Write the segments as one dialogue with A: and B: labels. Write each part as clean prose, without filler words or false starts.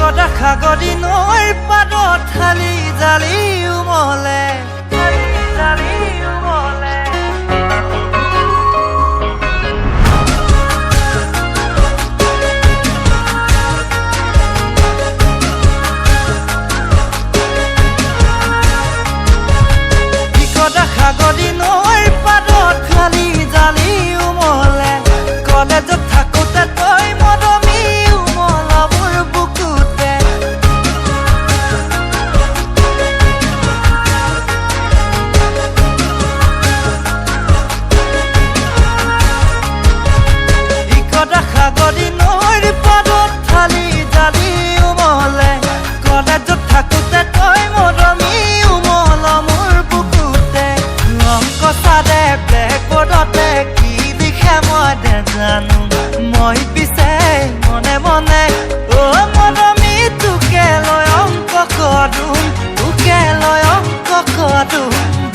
A: কদা খাগৰি নৈৰ পাদত থালি জালি উমলে কদা খাগৰি নৈৰ পাদত থালি জালি উমলে কলেজত থাকোতে তই মৰমি উমলা মোৰ বুকুতে কদা খাগৰি নৈৰ পাদত থালি জালি উমলে কলেজত থাকোতে তই মৰমি উমলা মোৰ বুকুতে অংক চাৰে ব্লেকবোৰ্ডতে কি লিখে মই নাজানো মই পিছে মনে মনে মৰমি তোকে লৈ অংক কৰোঁ তোকে লৈ অংক কৰোঁ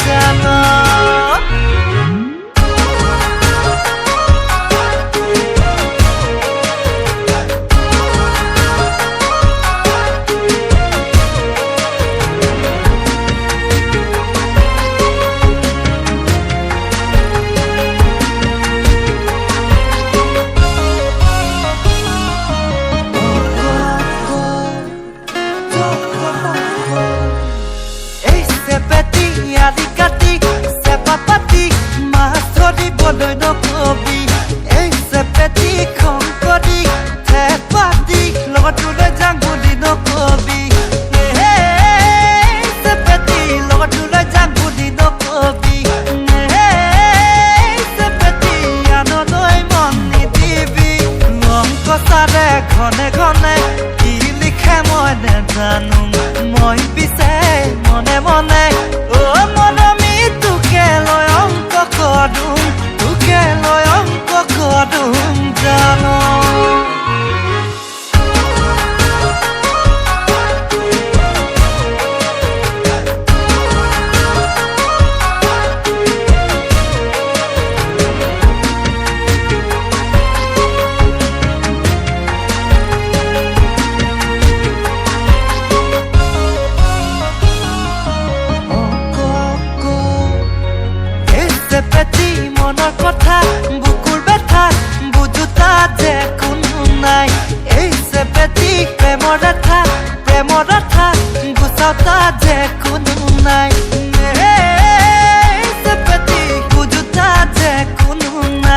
A: জানো Alicati, sepapati, masori boloi no kobi. Ei sepeti konkodi, tepati, logatule jangudi no kobi. Ei sepeti, logatule jangudi no kobi. Ei sepeti, anodoi moni dibi. Onko sare khone khone, ki likhe moi nezanu. Moi pise mone mone. মৰমি তোকে লৈ অংক কৰোঁ তোকে লৈ অংক কৰোঁ জানো পেটি মনৰ কথা বুকুৰ বেথা বুজুতা যে কোনো নাই এই চেপেটি প্ৰেমৰ ৰেথা গুচাওতা যে কোনো নাই এই চেপেটি বুজুতা যে কোনো নাই